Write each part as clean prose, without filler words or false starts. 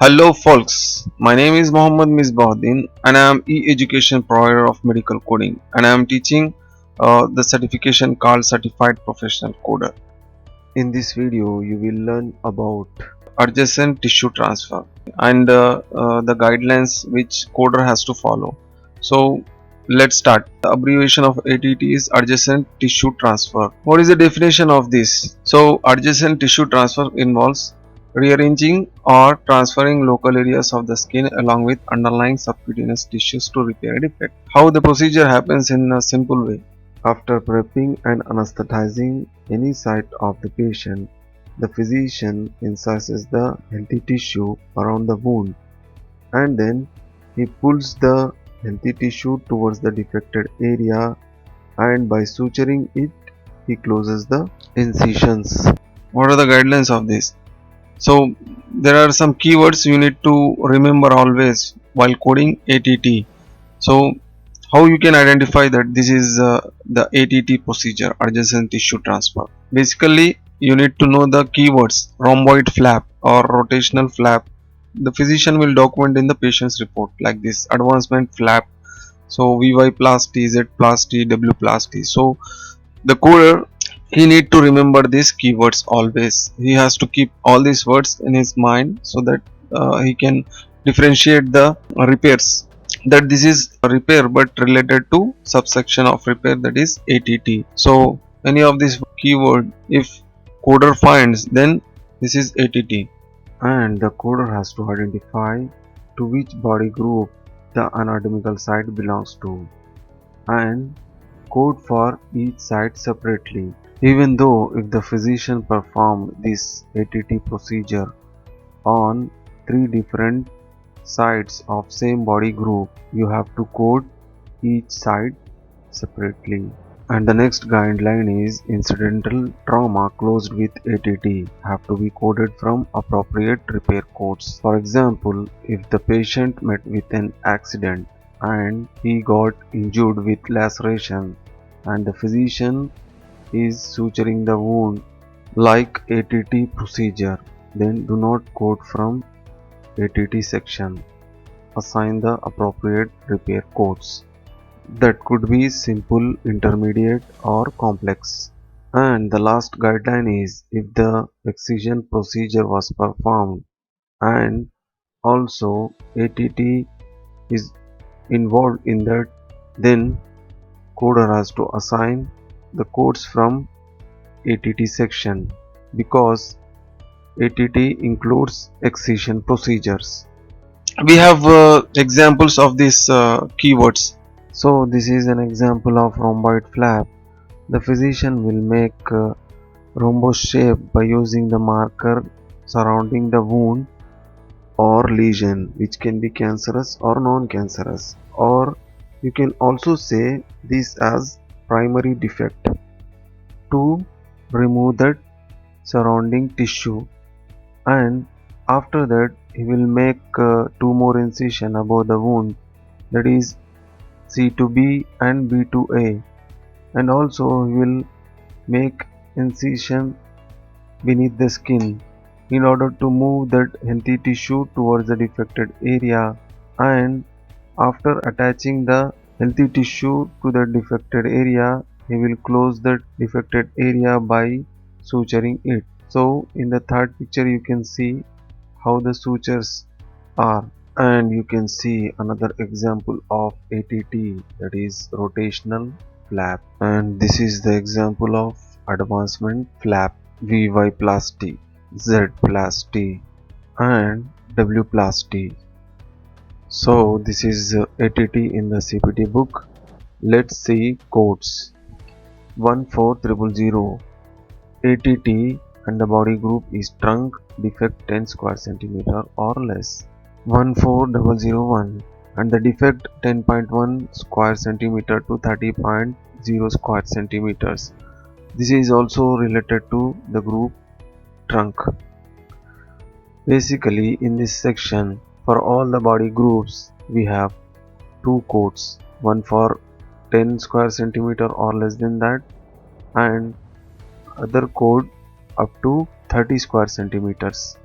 Hello folks, my name is Mohammad Misbahuddin and I am e-education provider of medical coding and I am teaching the certification called Certified Professional Coder. In this video you will learn about adjacent tissue transfer and the guidelines which coder has to follow. So let's start. The abbreviation of ATT is adjacent tissue transfer. What is the definition of this? So adjacent tissue transfer involves rearranging or transferring local areas of the skin along with underlying subcutaneous tissues to repair a defect. How the procedure happens in a simple way. After prepping and anesthetizing any site of the patient, the physician incises the healthy tissue around the wound and then he pulls the healthy tissue towards the defected area, and by suturing it he closes the incisions. What are the guidelines of this? So there are some keywords you need to remember always while coding ATT. So how you can identify that this is the ATT procedure, adjacent tissue transfer? Basically you need to know the keywords rhomboid flap or rotational flap. The physician will document in the patient's report like this: advancement flap, so VY plus T, Z plus T, W plus T. So the coder, he need to remember these keywords always. He has to keep all these words in his mind so that he can differentiate the repairs, that this is a repair but related to subsection of repair, that is ATT. So any of this keyword if coder finds, then this is ATT. And the coder has to identify to which body group the anatomical site belongs to and code for each site separately. Even though if the physician performed this ATT procedure on three different sites of same body group, you have to code each site separately. And the next guideline is incidental trauma closed with ATT have to be coded from appropriate repair codes. For example, if the patient met with an accident and he got injured with laceration and the physician is suturing the wound like ATT procedure, then do not code from ATT section. Assign the appropriate repair codes. That could be simple, intermediate or complex. And the last guideline is if the excision procedure was performed and also ATT is involved in that, then coder has to assign the codes from ATT section because ATT includes excision procedures. We have examples of these keywords. So this is an example of rhomboid flap. The physician will make rhombus shape by using the marker surrounding the wound or lesion, which can be cancerous or non-cancerous, or you can also say this as primary defect to remove that surrounding tissue. And after that he will make two more incision above the wound, that is C to B and B to A, and also he will make incision beneath the skin in order to move that healthy tissue towards the defected area, and after attaching the healthy tissue to the defected area he will close the defected area by suturing it. So in the third picture you can see how the sutures are, and you can see another example of ATT, that is rotational flap, and this is the example of advancement flap: VY plus T, Z plus T and W plus T. So this is ATT in the CPT book. Let's see codes. 14000 ATT and the body group is trunk, defect 10 square centimeter or less. 14001 and the defect 10.1 square centimeter to 30.0 square centimeters. This is also related to the group trunk. Basically in this section for all the body groups we have two codes, one for 10 square centimeter or less than that and other code up to 30 square centimeters.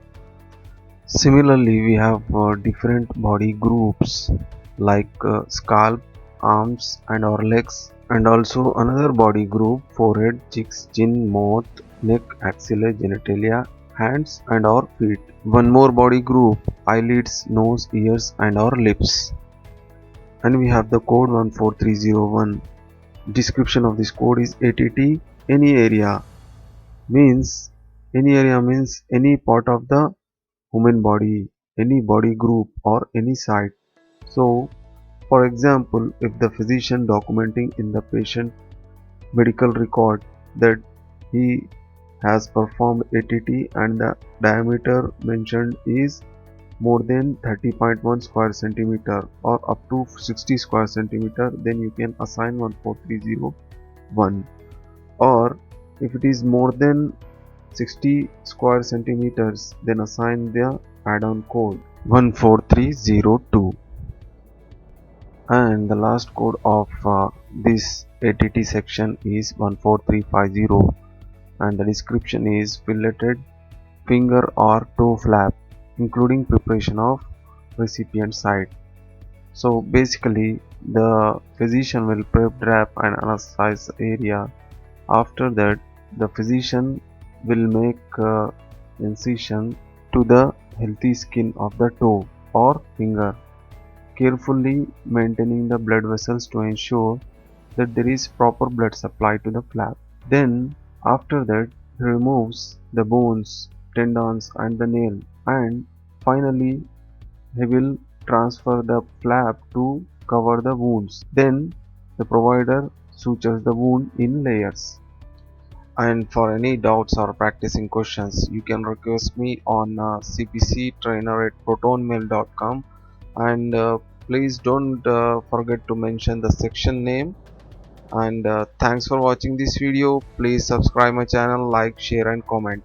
Similarly, we have different body groups like scalp, arms and or legs, and also another body group forehead, cheeks, chin, mouth, neck, axilla, genitalia, hands and or feet. One more body group eyelids, nose, ears and or lips. And we have the code 14301. Description of this code is ATT any area means any part of the human body, any body group or any site. So, for example, if the physician documenting in the patient medical record that he has performed ATT and the diameter mentioned is more than 30.1 square centimeter or up to 60 square centimeter, then you can assign 14301. Or if it is more than 60 square centimeters, then assign the add-on code 14302. And the last code of this ATT section is 14350, and the description is filleted finger or toe flap including preparation of recipient site. So basically the physician will prep, wrap and anesthetize the area. After that the physician will make incision to the healthy skin of the toe or finger, carefully maintaining the blood vessels to ensure that there is proper blood supply to the flap. Then after that he removes the bones, tendons and the nail, and finally he will transfer the flap to cover the wounds. Then the provider sutures the wound in layers. And for any doubts or practicing questions, you can request me on cpctrainer@protonmail.com, and please don't forget to mention the section name. And thanks for watching this video. Please subscribe my channel, like, share and comment.